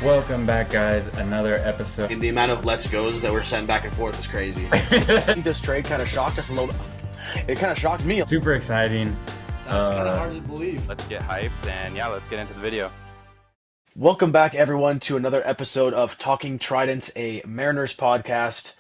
Welcome back, guys. Another episode. And the amount of let's goes that were sent back and forth is crazy. I think this trade kind of shocked us a little bit. It kind of shocked me. Super exciting. That's kind of hard to believe. Let's get hyped and let's get into the video. Welcome back, everyone, to another episode of Talking Tridents, a Mariners podcast.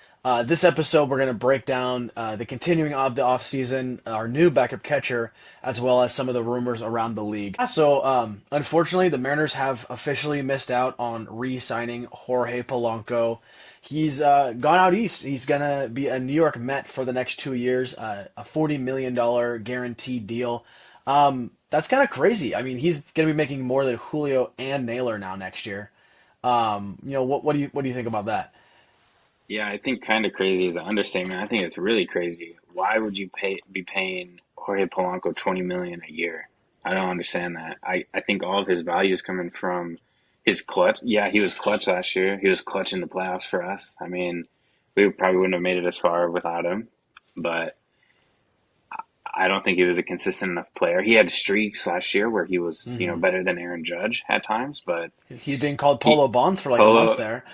This episode, we're going to break down the continuing of the offseason, our new backup catcher, as well as some of the rumors around the league. So, unfortunately, the Mariners have officially missed out on re-signing Jorge Polanco. He's gone out east. He's going to be a New York Met for the next 2 years, a $40 million guaranteed deal. That's kind of crazy. I mean, he's going to be making more than Julio and Naylor now next year. What do you think about that? Yeah, I think kind of crazy is an understatement. I think it's really crazy. Why would you be paying Jorge Polanco $20 million a year? I don't understand that. I think all of his value is coming from his clutch. Yeah, he was clutch last year. He was clutch in the playoffs for us. I mean, we probably wouldn't have made it as far without him, but I don't think he was a consistent enough player. He had streaks last year where he was, better than Aaron Judge at times, but He'd been called Polo Bonds for like a month there.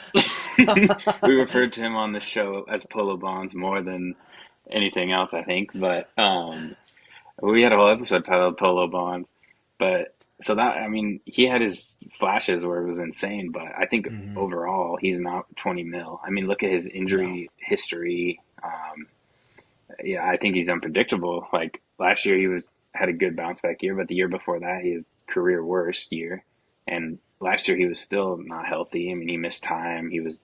we referred to him on this show as Polo Bonds more than anything else, I think. But we had a whole episode titled Polo Bonds. But so that, I mean, he had his flashes where it was insane, but I think overall he's not 20 mil. I mean, look at his injury history. Yeah, I think he's unpredictable. Like last year, had a good bounce back year, but the year before that, he had career worst year. And last year, he was still not healthy. I mean, he missed time. He was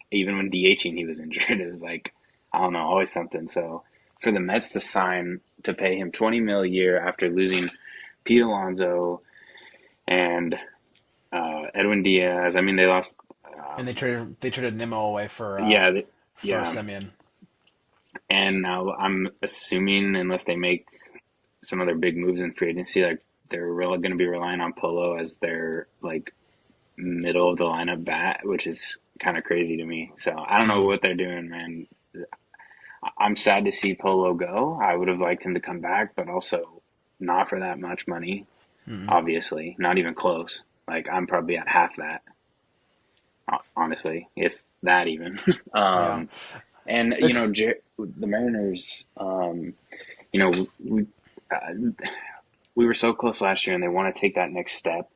even when DHing, he was injured. It was like, I don't know, always something. So for the Mets to pay him 20 mil a year after losing Pete Alonso and Edwin Diaz. I mean, they lost. And they traded Nimmo away for Semien. And now I'm assuming, unless they make some other big moves in free agency, like they're really going to be relying on Polo as their like middle of the lineup bat, which is kind of crazy to me. So I don't know what they're doing, man. I'm sad to see Polo go. I would have liked him to come back, but also not for that much money. Obviously, not even close. Like I'm probably at half that, honestly, if that even. And the Mariners, we were so close last year, and they want to take that next step.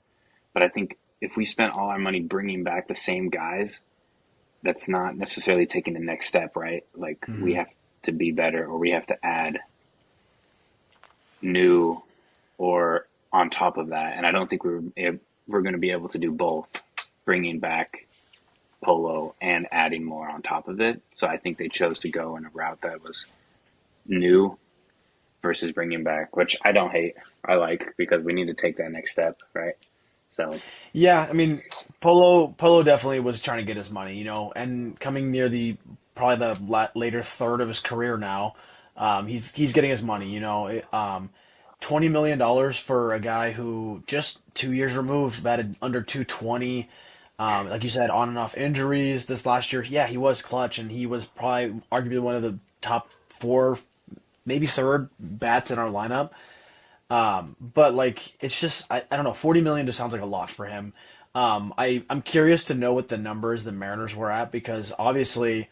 But I think if we spent all our money bringing back the same guys, that's not necessarily taking the next step, right? Like we have to be better, or we have to add new, or on top of that. And I don't think we're going to be able to do both, bringing back Polo and adding more on top of it. So I think they chose to go in a route that was new versus bringing back, which I don't hate. I like, because we need to take that next step, right? So yeah, I mean, Polo definitely was trying to get his money, and coming near probably the later third of his career now, he's getting his money, $20 million for a guy who just 2 years removed batted under 220. Like you said, on and off injuries this last year. Yeah, he was clutch, and he was probably arguably one of the top 4, maybe third bats in our lineup. But like, it's just, I don't know, 40 million just sounds like a lot for him. I'm curious to know what the numbers the Mariners were at, because obviously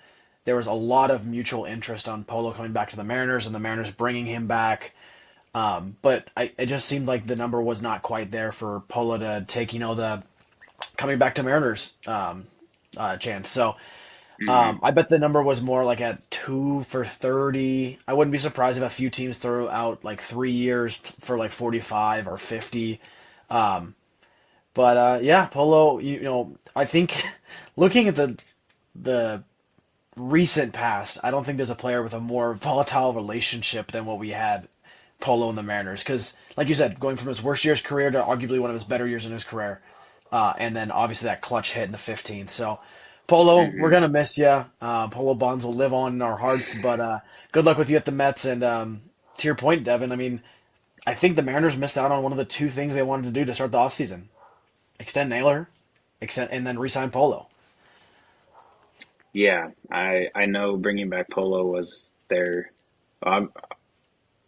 there was a lot of mutual interest on Polo coming back to the Mariners and the Mariners bringing him back. But it just seemed like the number was not quite there for Polo to take, the coming back to Mariners chance. So I bet the number was more like at 2 for 30. I wouldn't be surprised if a few teams throw out like 3 years for like 45 or 50. Yeah, Polo, I think looking at the recent past, I don't think there's a player with a more volatile relationship than what we had Polo and the Mariners. Because, like you said, going from his worst year's career to arguably one of his better years in his career, and then obviously that clutch hit in the 15th. So, Polo, we're gonna miss you. Polo Bonds will live on in our hearts, but good luck with you at the Mets. And to your point, Devin, I mean, I think the Mariners missed out on one of the two things they wanted to do to start the offseason. Extend Naylor, and then re-sign Polo. yeah, I know bringing back Polo was their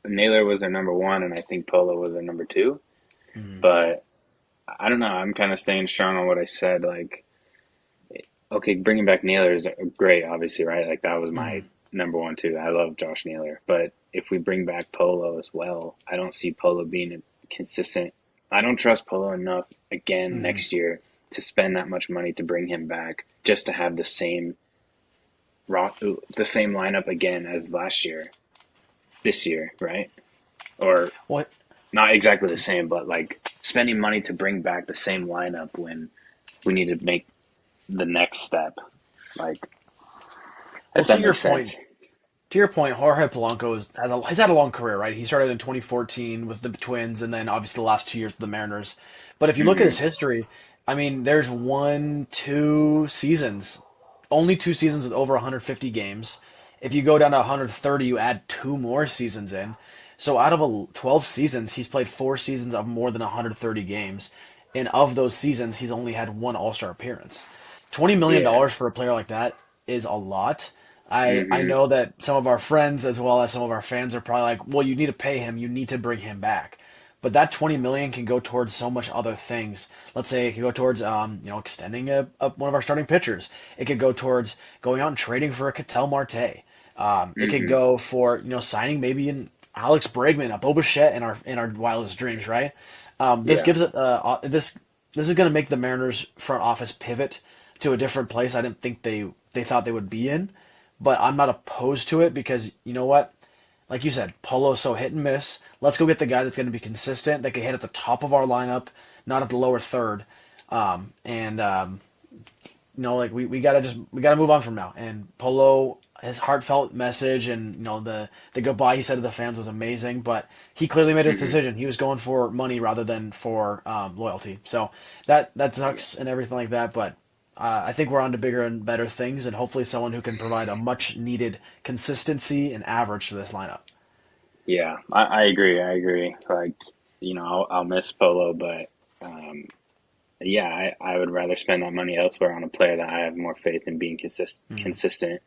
Naylor was their number one, and I think Polo was their number two. But I don't know. I'm kind of staying strong on what I said. Like, okay, bringing back Naylor is great, obviously, right? Like that was my Mhm. number one too. I love Josh Naylor, but if we bring back Polo as well, I don't see Polo being a consistent. I don't trust Polo enough again Mhm. next year to spend that much money to bring him back just to have the same lineup again as last year, this year, right? Or What? not exactly the same, but like spending money to bring back the same lineup when we need to make the next step. Like, Well, if that makes sense. to your point, Jorge Polanco has had a long career, right? He started in 2014 with the Twins, and then obviously the last 2 years with the Mariners. But if you look at Hmm. his history, I mean, there's one, 2 seasons, only 2 seasons with over 150 games. If you go down to 130, you add two more seasons in. So out of 12 seasons, he's played 4 seasons of more than 130 games, and of those seasons, he's only had one All Star appearance. Yeah. $20 million for a player like that is a lot. I Hmm. know that some of our friends as well as some of our fans are probably like, well, you need to pay him, you need to bring him back. But that 20 million can go towards so much other things. Let's say it could go towards extending one of our starting pitchers. It could go towards going out and trading for a Ketel Marte. It could Hmm. go for signing maybe an Alex Bregman, a Bo Bichette in our wildest dreams, right? This Yeah. gives it this is going to make the Mariners front office pivot to a different place. I didn't think they thought they would be in, but I'm not opposed to it because you know what? Like you said, Polo's so hit and miss. Let's go get the guy that's going to be consistent, that can hit at the top of our lineup, not at the lower third. And like we gotta move on from now. And Polo, his heartfelt message and the goodbye he said to the fans was amazing. But he clearly made his Hmm. decision. He was going for money rather than for loyalty. So that Yeah. sucks and everything like that. But I think we're on to bigger and better things, and hopefully someone who can provide a much needed consistency and average to this lineup. Yeah. I agree. I agree. Like, I'll miss Polo, but um, yeah, I would rather spend that money elsewhere on a player that I have more faith in being Hmm. consistent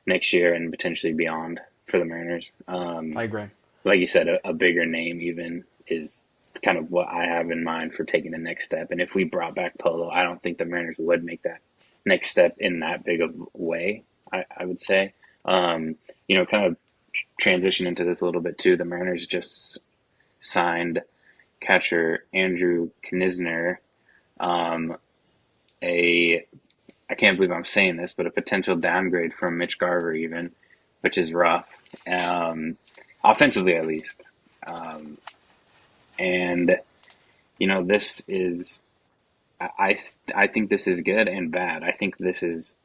next year and potentially beyond for the Mariners. I agree. Like you said, a bigger name even is kind of what I have in mind for taking the next step. And if we brought back Polo, I don't think the Mariners would make that next step in that big of a way. I would say, um, kind of transition into this a little bit too. The Mariners just signed catcher Andrew Knizner, um, a I can't believe I'm saying this, but a potential downgrade from Mitch Garver even, which is rough, um, offensively at least. Um, and this is I I think this is good and bad. I think this is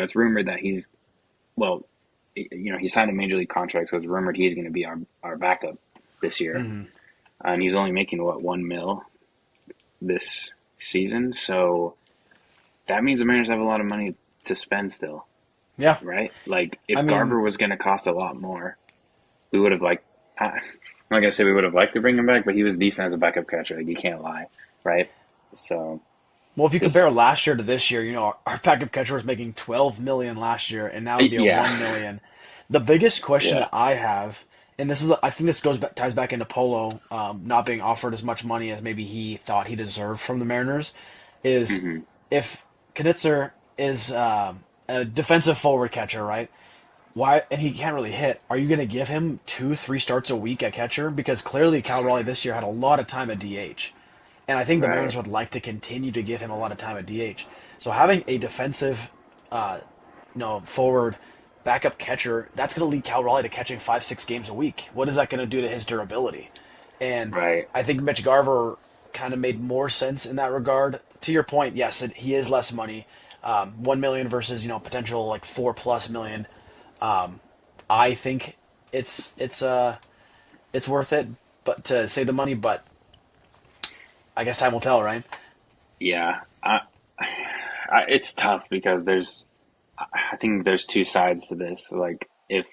it's rumored that well, he signed a major league contract, so it's rumored he's going to be our backup this year, Hmm. and he's only making what 1 mil this season, so that means the Mariners have a lot of money to spend still, Yeah, right? Like I if mean, Garver was going to cost a lot more, we would have I'm not gonna say we would have liked to bring him back, but he was decent as a backup catcher. Like you can't lie, right? So well, if you compare this, last year to this year, our backup catcher was making 12 million last year, and now it'd be a yeah, 1 million. The biggest question yeah, that I have, and I think this ties back into Polo not being offered as much money as maybe he thought he deserved from the Mariners, is hmm, if Knitzer is a defensive forward catcher, right? Why, and he can't really hit. Are you going to give him 2, 3 starts a week at catcher? Because clearly Cal Raleigh this year had a lot of time at DH, and I think the right, Mariners would like to continue to give him a lot of time at DH. So having a defensive, forward backup catcher, that's going to lead Cal Raleigh to catching 5, 6 games a week. What is that going to do to his durability? And right, I think Mitch Garver kind of made more sense in that regard. To your point, yes, he is less money, 1 million versus potential like 4+ million. I think it's worth it, but to save the money. But I guess time will tell, right? yeah. It's tough because I think there's two sides to this. Like if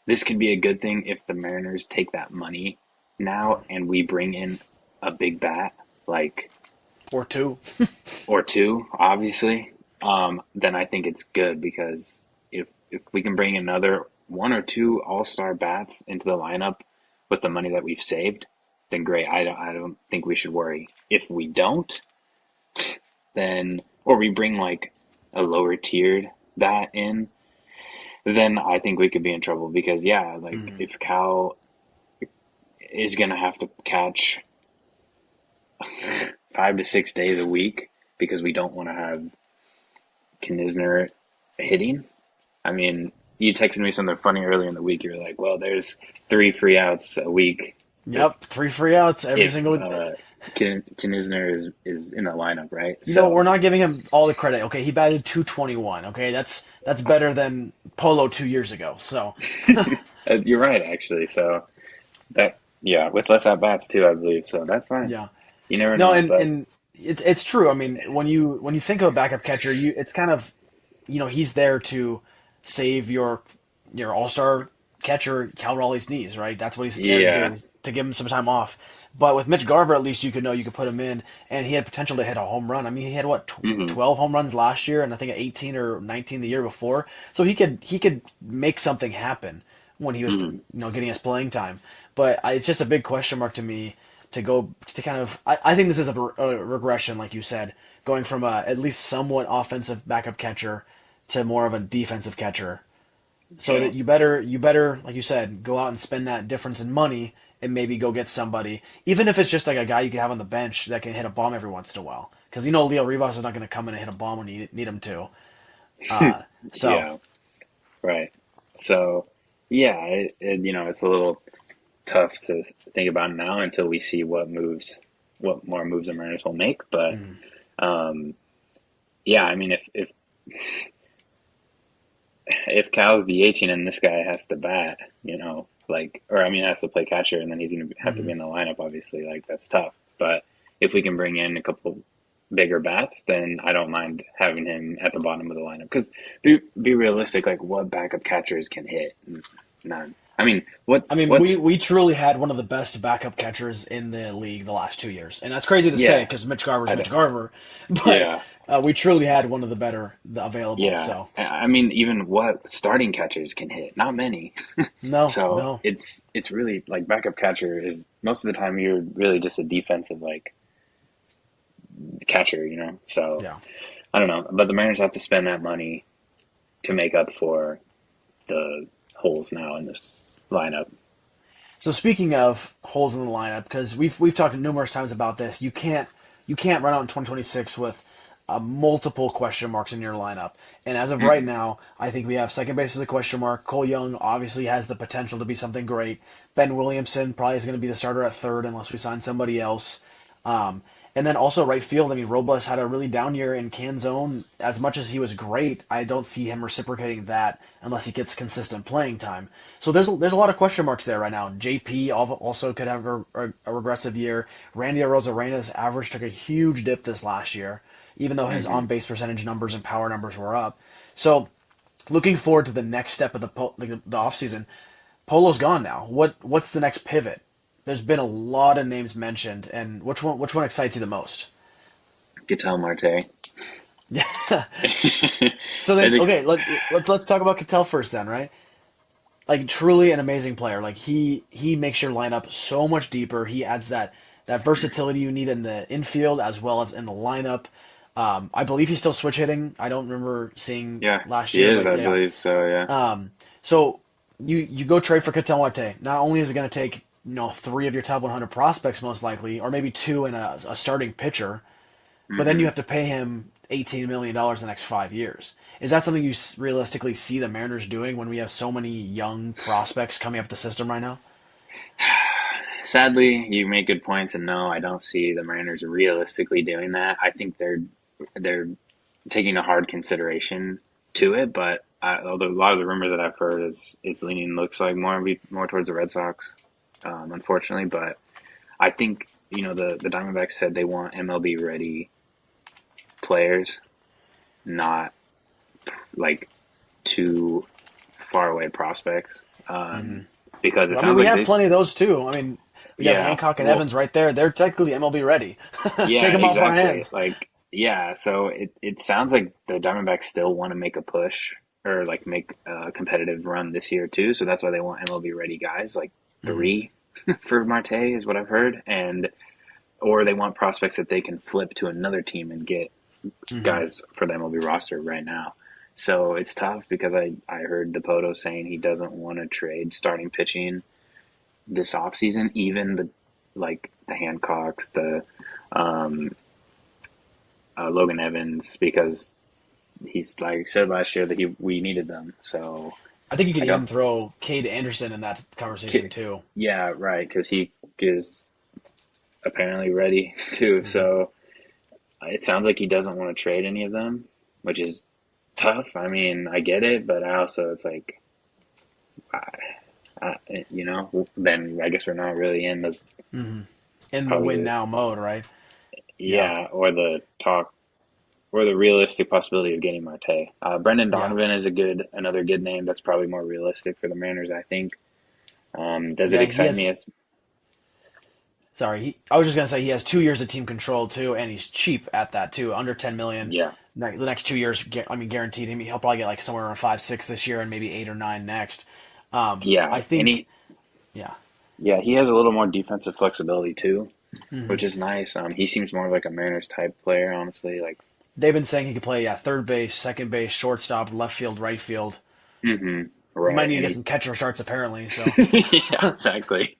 this could be a good thing if the Mariners take that money now and we bring in a big bat, like Or two. or two, obviously, then I think it's good because if we can bring another one or two all-star bats into the lineup with the money that we've saved, then great. I don't think we should worry. If we don't, then or we bring like a lower tiered bat in, then I think we could be in trouble because yeah, like Mhm. if Cal is gonna have to catch 5 to 6 days a week because we don't want to have Knizner hitting. I mean, you texted me something funny earlier in the week. You were like, "Well, there's 3 free outs a week if Yep, 3 free outs every if single. Knizner is in the lineup, right?" We're So not giving him all the credit. Okay, he batted 221. Okay, that's better than Polo 2 years ago. So, you're right, actually. So that yeah, with less at bats too, I believe. So that's fine. yeah. You never No, know, and but and it's true. I mean, when you think of a backup catcher, it's kind of he's there to save your all star catcher Cal Raleigh's knees, right? That's what he's there to do, yeah, is to give him some time off. But with Mitch Garver, at least you could know you could put him in, and he had potential to hit a home run. I mean, he had what hmm 12 home runs last year, and I think 18 or 19 the year before. So he could make something happen when he was hmm getting his playing time. But it's just a big question mark to me to go to kind of. I think this is a regression, like you said, going from a at least somewhat offensive backup catcher to more of a defensive catcher. So yeah. that you better like you said, go out and spend that difference in money and maybe go get somebody, even if it's just like a guy you can have on the bench that can hit a bomb every once in a while. Because Leo Rivas is not going to come in and hit a bomb when you need him to. So Yeah, right. So yeah, it's a little tough to think about now until we see what more moves the Mariners will make. But mm, um, yeah, I mean, if Cal's DHing and this guy has to bat, or I mean, has to play catcher, and then he's going to have to be mm. in the lineup. Obviously, like that's tough. But if we can bring in a couple bigger bats, then I don't mind having him at the bottom of the lineup. Because be realistic, like what backup catchers can hit? None. I mean, I mean, we what's we truly had one of the best backup catchers in the league the last 2 years, and that's crazy to say yeah, because Mitch Garver's I Mitch don't, Garver, but yeah. we truly had one of the better available. Yeah, So I mean, even what starting catchers can hit, not many. no, So no, it's really like backup catcher is most of the time you're really just a defensive like catcher. So yeah. I don't know, but the Mariners have to spend that money to make up for the holes now in this lineup. So speaking of holes in the lineup, because we've talked numerous times about this, you can't run out in 2026 with multiple question marks in your lineup. And as of right Mm-mm. now, I think we have second base as a question mark. Cole Young obviously has the potential to be something great. Ben Williamson probably is going to be the starter at third unless we sign somebody else. Um, and then also right field. I mean, Robles had a really down year in Canzone. As much as he was great, I don't see him reciprocating that unless he gets consistent playing time. So there's a lot of question marks there right now. JP also could have a regressive year. Randy Arozarena's average took a huge dip this last year, even though his Hmm. on base percentage numbers and power numbers were up. So looking forward to the next step of the offseason. Polo's gone now. What's the next pivot? There's been a lot of names mentioned, and which one excites you the most? Ketel Marte. Yeah. So then, It ex- okay, let's talk about Cattell first then, right? Like truly an amazing player. Like he makes your lineup so much deeper. He adds that versatility you need in the infield as well as in the lineup. I believe he's still switch hitting. I don't remember seeing yeah, last he year, is, but I yeah. believe so. Yeah. So you go trade for Ketel Marte. Not only is it going to take three of your top 100 prospects most likely, or maybe two and a starting pitcher, but then you Hmm. have to pay him $18 million the next 5 years. Is that something you realistically see the Mariners doing when we have so many young prospects coming up the system right now? Sadly, you make good points, and no, I don't see the Mariners realistically doing that. I think they're taking a hard consideration to it, but although a lot of the rumors that I've heard is it's leaning looks like more towards the Red Sox, unfortunately. But I think the Diamondbacks said they want MLB ready players, not like too far away prospects, because it I mean, sounds we like have this. plenty of those too. I mean, we have Yeah, Hancock and well, Evans right there. They're technically MLB ready. yeah, Take them off our exactly. hands. Like, yeah, so it sounds like the Diamondbacks still want to make a push or like make a competitive run this year too. So that's why they want MLB ready guys, like Hmm. three. for Marte, is what I've heard, and or they want prospects that they can flip to another team and get Hmm. guys for them will be rostered right now. So it's tough because I heard Dipoto saying he doesn't want to trade starting pitching this offseason, even the Hancocks, the um, Logan Evans, because he's like I said last year that we needed them. So I think you could I don't. even throw Cade Anderson in that conversation too. Yeah, right, because he is apparently ready too. Hmm. So it sounds like he doesn't want to trade any of them, which is tough. I mean, I get it, but I also it's like, I, then I guess we're not really in the Hmm. In the probably win the, now mode, right? Yeah, yeah, or the talk or the realistic possibility of getting Marte. Brendan yeah, Donovan is another good name. That's probably more realistic for the Mariners, I think. Does it yeah. He excite me has. as Sorry, I was just gonna say he has 2 years of team control too, and he's cheap at that too, under 10 million. yeah, The next 2 years, I mean, guaranteed. He'll probably get like somewhere around 5, 6 this year, and maybe 8 or 9 next. yeah, I and think, yeah. he has a little more defensive flexibility too, Hmm. which is nice. He seems more like a Mariners type player, honestly. Like, They've been saying he could play, yeah, third base, second base, shortstop, left field, right field. He might right, need to and get some he's catcher starts apparently. So yeah, exactly.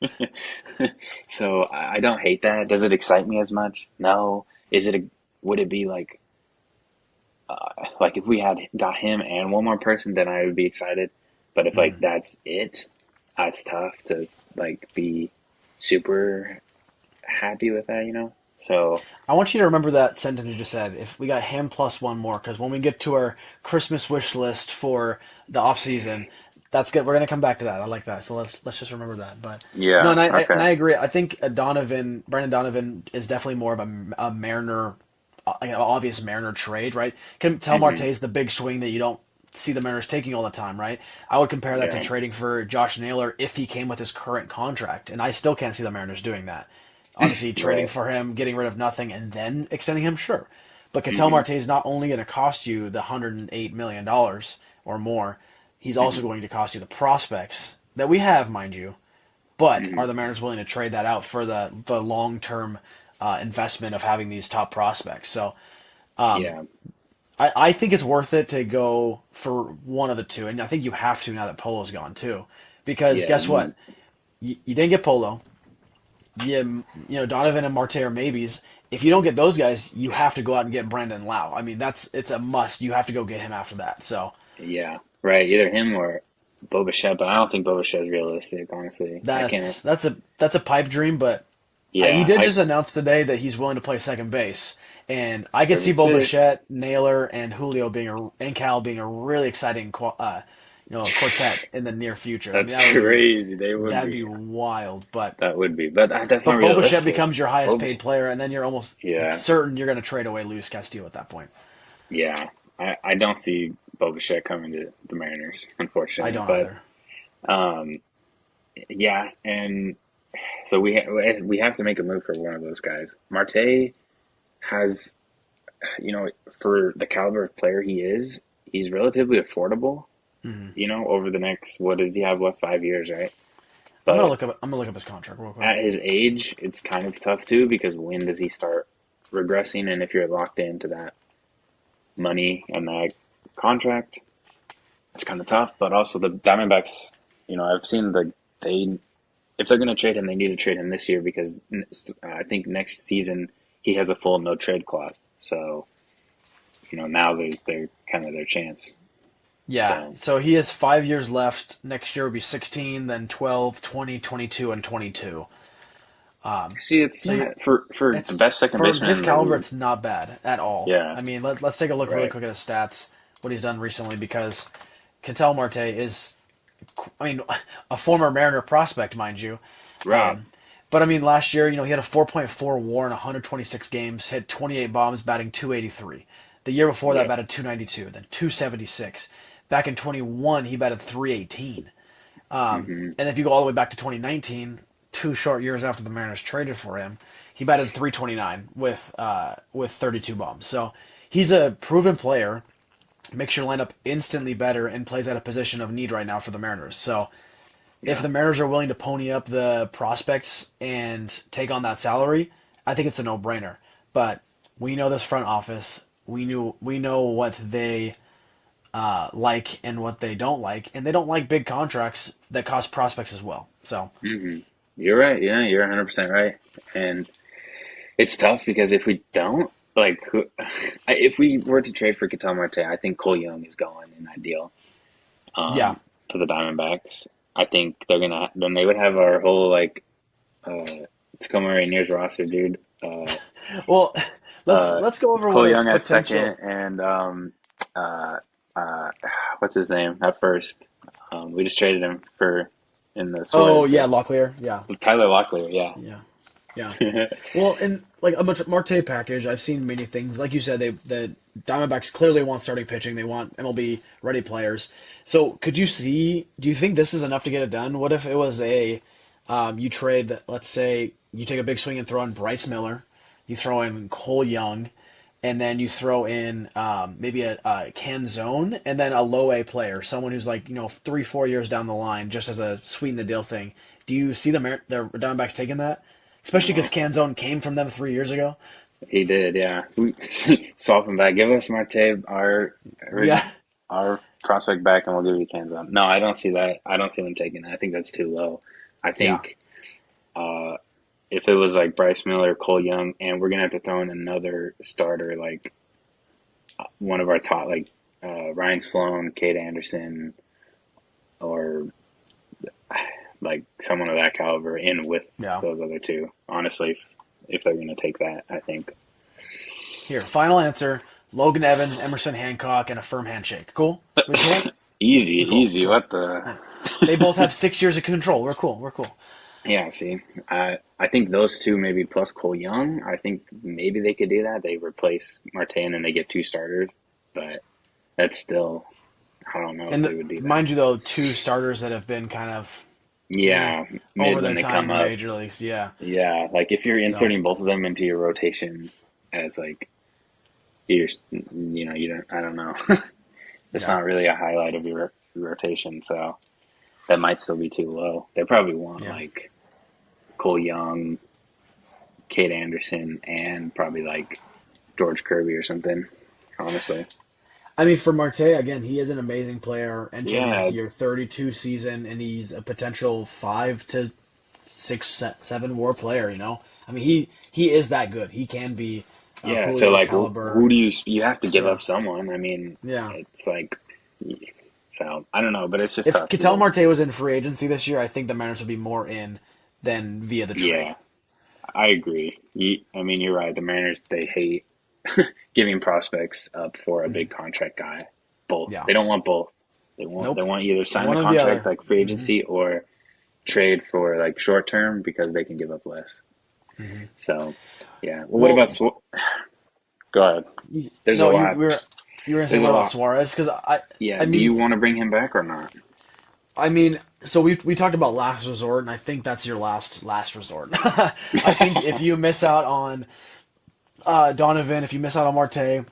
So I don't hate that. Does it excite me as much? No. Would it be like if we had got him and one more person, then I would be excited. But if like mhm. that's it, it's tough to like be super happy with that. So I want you to remember that sentence you just said. If we got him plus one more, because when we get to our Christmas wish list for the off season, that's good. We're gonna come back to that. I like that. So let's just remember that. But no, yeah, and I okay, agree. I think Brandon Donovan is definitely more of a Mariner, obvious Mariner trade, right? Can tell hmm, Marte's the big swing that you don't see the Mariners taking all the time, right? I would compare that to yeah, trading for Josh Naylor if he came with his current contract, and I still can't see the Mariners doing that. Obviously, trading right, for him, getting rid of nothing, and then extending him, sure. But Ketel hmm, Marte is not only going to cost you the $108 million or more, he's also hmm, going to cost you the prospects that we have, mind you. But hmm, are the Mariners willing to trade that out for the long term investment of having these top prospects? So yeah, I think it's worth it to go for one of the two, and I think you have to now that Polo's gone too, because yeah, guess what? You didn't get Polo. Donovan and Marte are maybes. If you don't get those guys, you have to go out and get Brandon Lau. I mean, it's a must. You have to go get him after that. So yeah, right. Either him or Boba Fett, but I don't think Boba Fett is realistic, honestly. I can't. that's a pipe dream, but he Yeah, did just announce today that he's willing to play second base, and I could see perfect Bo fit. Bichette, Naylor, and Julio and Cal being a really exciting quartet in the near future. I That's mean, crazy. They would that'd be be. wild, but That would be, but that's not But Bo Bichette realistic. becomes your highest Boba, paid player, and then you're almost yeah, certain you're going to trade away Luis Castillo at that point. yeah. I don't see Boba Fett coming to the Mariners, I unfortunately. don't But either. um, yeah, and so we have to make a move for one of those guys. Marte has, for the caliber of player he is, he's relatively affordable. Hmm. Over the next, what does he have left? 5 years, right? I'm But gonna look up his contract real quick. at his age, it's kind of tough too because when does he start regressing? And if you're locked into that money and that contract, it's kind of tough. But also the Diamondbacks, I've seen they if they're going to trade him, they need to trade him this year because I think next season he has a full no trade clause. So now they're kind of their chance. Yeah, So so he has 5 years left. Next year will be 16, then 12, 20, 22, and 22. see, it's So you, not for the it's best second for baseman his in the caliber, league. it's not bad at all. Yeah, I mean, let's take a look really right. quick at his stats, what he's done recently, because Ketel Marte is, I mean, a former Mariner prospect, mind you. Right. Um, but I mean, last year, he had a 4.4 WAR in 126 games, hit 28 bombs, batting 283. The year before that, Yeah. batted 292, then 276. Back in 21, he batted 318. Hmm. And if you go all the way back to 2019, 2 short years after the Mariners traded for him, he batted 329 with 32 bombs. So he's a proven player, makes your lineup instantly better, and plays at a position of need right now for the Mariners. So if Yeah. the Mariners are willing to pony up the prospects and take on that salary, I think it's a no-brainer. But we know this front office. We know what they like and what they don't like, and they don't like big contracts that cost prospects as well. So hmm You're right. Yeah, you're 100% right. And it's tough because if we don't, like, if we were to trade for Ketel Marte, I think Cole Young is going in that deal yeah, to the Diamondbacks. I think then they would have our whole, like, Tacoma Rainiers roster, dude. well, let's Uh, let's go over what Cole a Young at second potential. and uh, uh, what's his name at first? We just traded him for in the Oh Suarez yeah, deal. Locklear. Yeah, Tyler Locklear, yeah. yeah, yeah. Well, in like a Marte package, I've seen many things. Like you said, the Diamondbacks clearly want starting pitching. They want MLB ready players. So could you see? Do you think this is enough to get it done? What if it was you trade? Let's say you take a big swing and throw in Bryce Miller, you throw in Cole Young, and then you throw in maybe a Canzone and then a low A player, someone who's like 3-4 years down the line, just as a sweeten the deal thing. Do you see the Diamondbacks taking that? Especially because No, Canzone came from them 3 years ago. he did, yeah. Swap him back. Give us Marte, Yeah, our prospect back, and we'll give you Canzon. No, I don't see that. I don't see them taking that. I think that's too low. I yeah, think uh, if it was like Bryce Miller, Cole Young, and we're gonna have to throw in another starter, like one of our top, like Ryan Sloan, Kate Anderson, or like someone of that caliber in with yeah. those other two. Honestly, if they're gonna take that, I think. Here, final answer: Logan Evans, Emerson Hancock, and a firm handshake. Cool. We cool. Easy, We cool. easy. Cool. What the? Yeah. They both have 6 years of control. We're cool. We're cool. Yeah, see, I think those two maybe plus Cole Young. I think maybe they could do that. They replace Marte and then they get two starters, but that's still I don't know if And they would do that. mind you, though, two starters that have been kind of meh Yeah, over mid their when they time in come the up. major leagues. Yeah. Yeah, like if you're So inserting both of them into your rotation as like you don't. I don't know. It's yeah, not really a highlight of your rotation, so that might still be too low. They probably want yeah. like Cole Young, Kate Anderson, and probably like George Kirby or something. Honestly, I mean, for Marte, again, he is an amazing player entering yeah, his year 32 season, and he's a potential 5 to 6, 7 WAR player. I mean, he is that good. He can be a yeah. So Julio like, who caliber. do you have to give Yeah, up someone? I mean, yeah. it's like, so I don't know, but it's just If tough Ketel because Marte was in free agency this year, I think the Mariners would be more in than via the trade. yeah, I agree. I mean, you're right. The Mariners they hate giving prospects up for a Mhm. big contract guy. Both Yeah. they don't want both. They Nope. want either sign the One or the contract other. like free Hmm. agency or trade for like short term because they can give up less. Hmm. So yeah. Well, what about Well, Go ahead. There's a no, lot. you were gonna say There's a what about lot. Suarez? Because Yeah. I Do mean, you want to bring him back or not? so we talked about last resort, and I think that's your last resort. I think if you miss out on Donovan, if you miss out on Marte,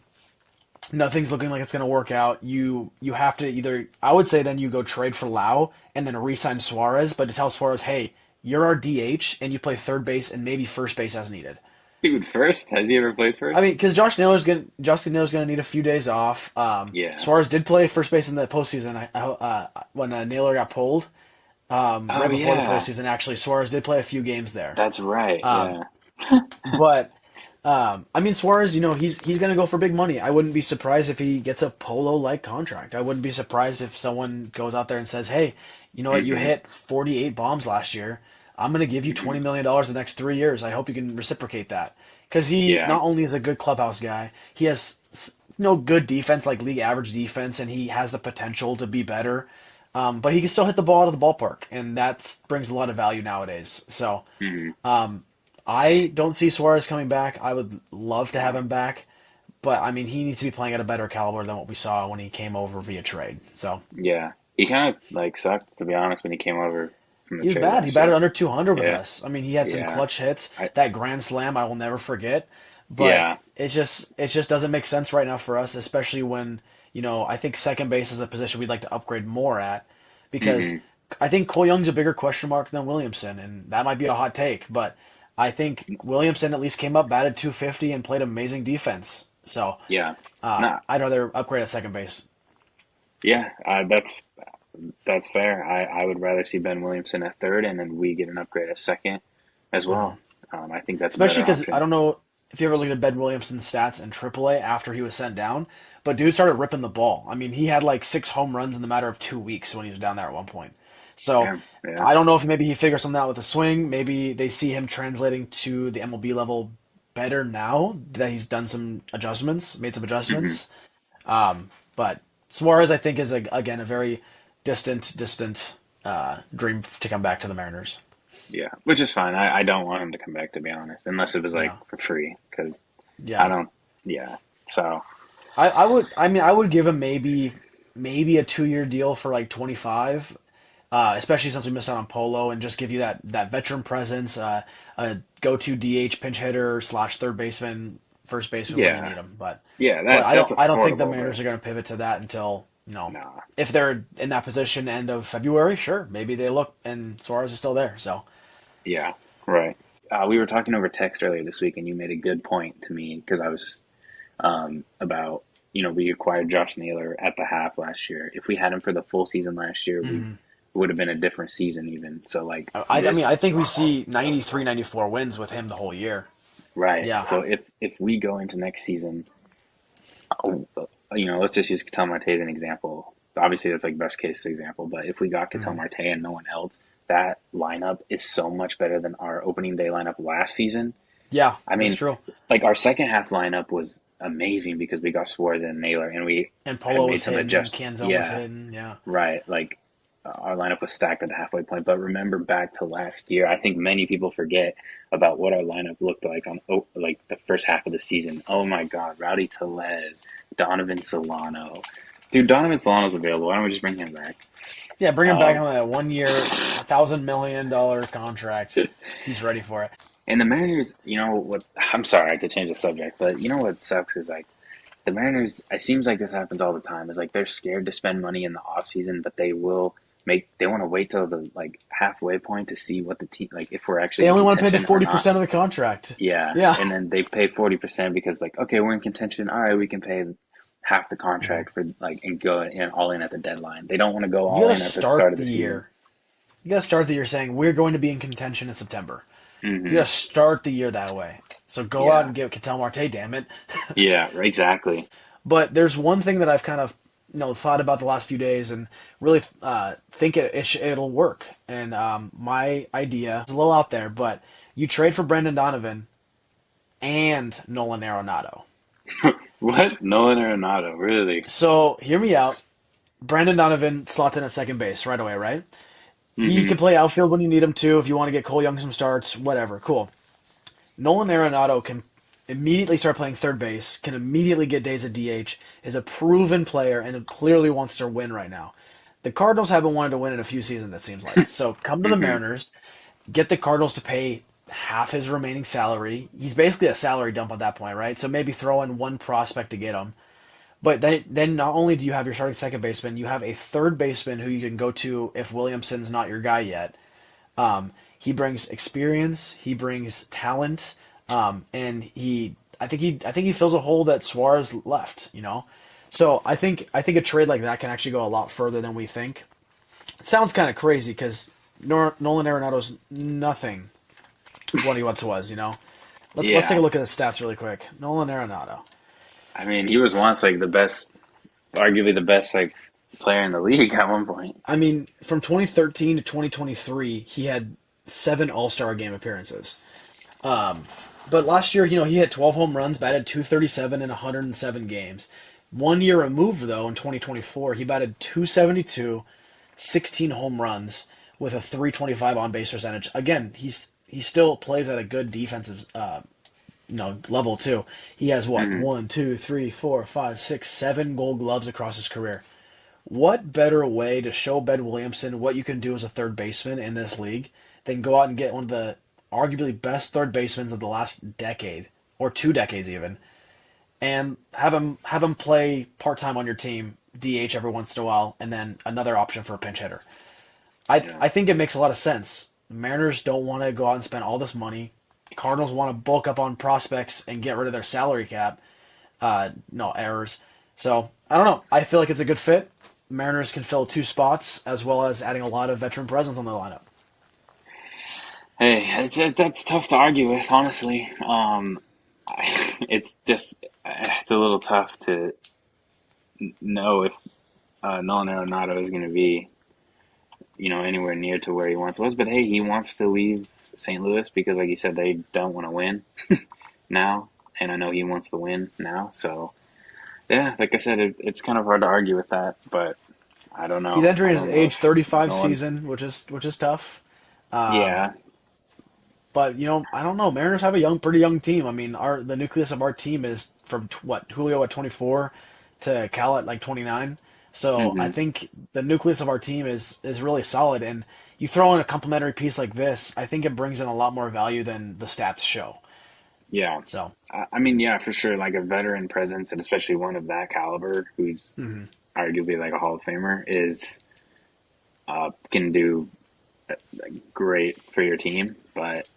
nothing's looking like it's going to work out. You have to either, I would say, then you go trade for Lau and then re-sign Suarez, but to tell Suarez, hey, you're our DH and you play third base and maybe first base as needed. Dude, first? Has he ever played I first? mean, because Josh Naylor's gonna need a few days off. Yeah. Suarez did play first base in the postseason. When Naylor got pulled, Oh right before the yeah. postseason, actually, Suarez did play a few games there. That's right. Um, Yeah. but I mean, Suarez, he's gonna go for big money. I wouldn't be surprised if he gets a Polo like contract. I wouldn't be surprised if someone goes out there and says, "Hey, you know what? You hmm hit 48 bombs last year. I'm gonna give you $20 million the next 3 years. I hope you can reciprocate that." Because he Yeah. not only is a good clubhouse guy, he has no good defense, like league average defense, and he has the potential to be better. But he can still hit the ball out of the ballpark, and that brings a lot of value nowadays. So hmm I don't see Suarez coming back. I would love to have him back, but I mean, he needs to be playing at a better caliber than what we saw when he came over via trade. So Yeah. He kind of like sucked to be honest when he came over from the he was trade bad. He last batted year. under 200 with Yeah. us. I mean, he had some Yeah. clutch hits. I That grand slam I will never forget. But yeah. it just doesn't make sense right now for us, especially when I think second base is a position we'd like to upgrade more at because hmm I think Cole Young's a bigger question mark than Williamson, and that might be a hot take, but I think Williamson at least came up, batted 250, and played amazing defense. So Yeah. Nah. I'd rather upgrade at second base. Yeah. That's fair. I would rather see Ben Williamson at third, and then we get an upgrade at second as well. I think that's a Especially better because I option. don't know if you ever looked at Ben Williamson's stats in AAA after he was sent down, but dude started ripping the ball. I mean, he had like 6 home runs in the matter of 2 weeks when he was down there at one point. So Yeah. Yeah. I don't know if maybe he figures something out with the swing. Maybe they see him translating to the MLB level better now that he's done some adjustments, made some hmm adjustments. But Suarez, I think, is again a very distant dream to come back to the Mariners. Yeah. Which is fine. I don't want him to come back, to be honest, unless it was like Yeah, for free, because I yeah. don't. Yeah. So I would. I mean, I would give him maybe a 2 year deal for like 25. Especially since we missed out on Polo, and just give you that veteran presence, a go-to DH pinch hitter slash third baseman, first baseman when you yeah. need him. But Yeah. but That's I don't think the affordable, Mariners but are going to pivot to that until nah. if they're in that position end of February. Sure, maybe they look and Suarez is still there. So Yeah. Right. We were talking over text earlier this week, and you made a good point to me because I was about, we acquired Josh Naylor at the half last year. If we had him for the full season last year, we mhm. would have been a different season even. So like I mean this, I think we see 93, 94 wins with him the whole year. right? Yeah, So if we go into next season, let's just use Ketel Marte as an example. Obviously, that's like best case example. But if we got Ketel mhm. Marte and no one else, that lineup is so much better than our opening day lineup last season. Yeah, I that's mean, true. like our second half lineup was amazing because we got Suarez and Naylor, and we And had Polo made was some hitting, adjust. Canzone was Yeah, hitting. Yeah, right. Like our lineup was stacked at the halfway point. But remember back to last year, I think many people forget about what our lineup looked like on like the first half of the season. Oh my God, Rowdy Tellez, Donovan Solano. Dude, Donovan Solano's available. Why don't we just bring him back? yeah. Bring him back Um, on a 1 year, $1,000 million contract. He's ready for it. and the Mariners, you know what? I'm sorry I had to change the subject, but you know what sucks is like the Mariners, it seems like this happens all the time. Is like they're scared to spend money in the off season, but they want to wait till the like halfway point to see what the team like if we're actually They in only want to pay the contention or forty not. percent of the contract. Yeah, Yeah. and then they pay 40% because like okay, we're in contention. All right, we can pay half the Mhm. contract for like and go in all in at the deadline. They don't want to go You all got to in at the start start of the the season. year. You got to start the year saying we're going to be in contention in September. You hmm got to start the year that way. So go out Yeah, and get Ketel Marte, damn it. yeah, exactly. But there's one thing that I've kind of thought about the last few days and really think it'll work. And my idea is a little out there, but you trade for Brendan Donovan and Nolan Arenado. What? Nolan Arenado, really? So hear me out. Brandon Donovan slots in at second base right away, right? He hmm can play outfield when you need him to. If you want to get Cole Young some starts, whatever, cool. Nolan Arenado can immediately start playing third base, can immediately get days at DH, is a proven player, and clearly wants to win right now. The Cardinals haven't wanted to win in a few seasons, it seems like. So come to the hmm Mariners, get the Cardinals to pay half his remaining salary. He's basically a salary dump at that point, right? So maybe throw in one prospect to get him. But then not only do you have your starting second baseman, you have a third baseman who you can go to if Williamson's not your guy yet. He brings experience, he brings talent, and I think he fills a hole that Suarez left. So I think a trade like that can actually go a lot further than we think. It sounds kind of crazy because Nolan Arenado's nothing what he once was. Let's take Yeah. a look at his stats really quick. Nolan Arenado. I mean, he was once like the best, arguably the best like player in the league at one point. I mean, from 2013 to 2023, he had 7 All-Star game appearances. But last year, he hit 12 home runs, batted 237 in 107 games. 1 year removed, though, in 2024, he batted 272, 16 home runs with a 325 on base percentage. Again, he still plays at a good defensive level too. He has what hmm 1, 2, 3, 4, 5, 6, 7 Gold Gloves across his career. What better way to show Ben Williamson what you can do as a third baseman in this league than go out and get one of the arguably best third basemen of the last decade or 2 decades even, and have him play part time on your team, DH every once in a while, and then another option for a pinch hitter. I think it makes a lot of sense. The Mariners don't want to go out and spend all this money. Cardinals want to bulk up on prospects and get rid of their salary cap. No errors. So I don't know. I feel like it's a good fit. Mariners can fill 2 spots as well as adding a lot of veteran presence on the lineup. Hey, that's tough to argue with, honestly. It's just it's a little tough to know if Nolan Arenado is going to be, anywhere near to where he once was. But hey, he wants to leave St. Louis because, like you said, they don't want to win now, and I know he wants to win now. So yeah, like I said, it's kind of hard to argue with that, but I don't know. He's entering I his don't know age if 35 Nolan. season, which is tough. Um, Yeah. but I don't know. Mariners have a pretty young team. I mean, the nucleus of our team is from Julio at 24 to Cal at like 29. So I Hmm. think the nucleus of our team is really solid. And you throw in a complementary piece like this, I think it brings in a lot more value than the stats show. Yeah. So I mean, yeah, for sure. Like a veteran presence, and especially one of that caliber, who's mhm. arguably like a Hall of Famer, can do great for your team. But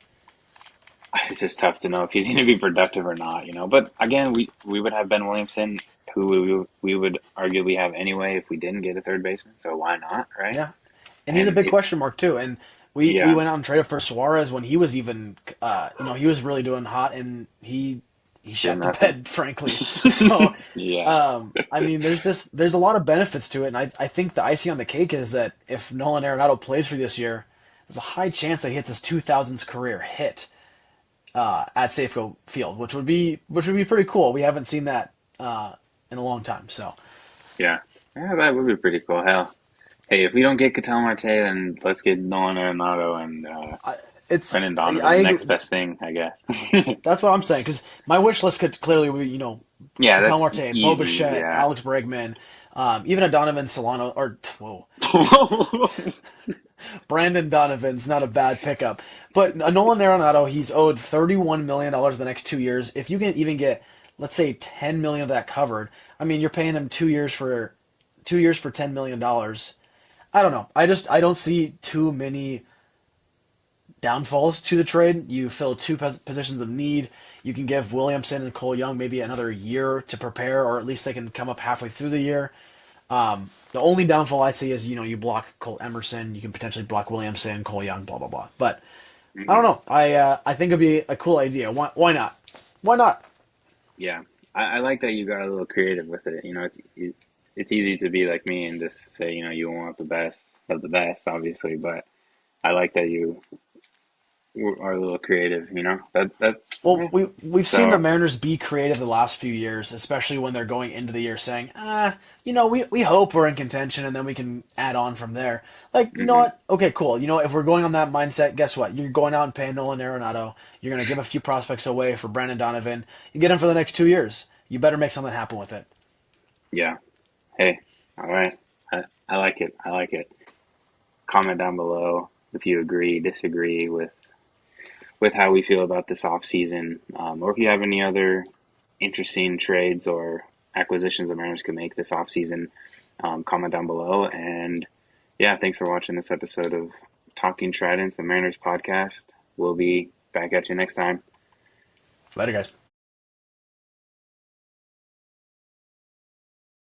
it's just tough to know if he's going to be productive or not. But again, we would have Ben Williamson, who we would arguably have anyway if we didn't get a third baseman. So why not, right? Yeah, and he's a And big if question mark too. And we yeah, went out and traded for Suarez when he was even he was really doing hot, and he did shut the nothing. bed, frankly. So Yeah. I mean, there's a lot of benefits to it, and I think the icing on the cake is that if Nolan Arenado plays for this year, there's a high chance that he hits his 2000s career hit at Safeco Field, which would be pretty cool. We haven't seen that in a long time, so. Yeah. Yeah, that would be pretty cool. Hell, hey, if we don't get Ketel Marte, then let's get Nolan Arenado and It's Brendan Donovan. I Next best thing, I guess. That's what I'm saying, because my wish list could clearly be, Yeah, Ketel that's Marte, Bo easy. Bichette, Yeah. Alex Bregman, even a Donovan Solano, or, whoa, Brandon Donovan's not a bad pickup. But a Nolan Arenado, he's owed $31 million the next 2 years. If you can even get, let's say, $10 million of that covered, I mean, you're paying him 2 years for $10 million. I don't know. I don't see too many downfalls to the trade. You fill two positions of need. You can give Williamson and Cole Young maybe another year to prepare, or at least they can come up halfway through the year. The only downfall I see is you block Cole Emerson. You can potentially block Williamson, Cole Young, blah blah blah. But I don't Hmm. know. I think it'd be a cool idea. Why not? Why not? Yeah. I like that you got a little creative with it. It's easy to be like me and just say, you want the best of the best, obviously, but I like that you are a little creative. That's Well, yeah. we've seen the So, Mariners be creative the last few years, especially when they're going into the year saying, we hope we're in contention, and then we can add on from there. Like, you know hmm what? Okay, cool. If we're going on that mindset, guess what? You're going out and paying Nolan Arenado. You're going to give a few prospects away for Brandon Donovan. You get him for the next 2 years. You better make something happen with it. yeah. Hey, all right. I like it. I like it. Comment down below if you agree, disagree with how we feel about this off season, or if you have any other interesting trades or acquisitions the Mariners could make this off season. Comment down below. And yeah, thanks for watching this episode of Talking Tridents, the Mariners podcast. We'll be back at you next time. Later, guys.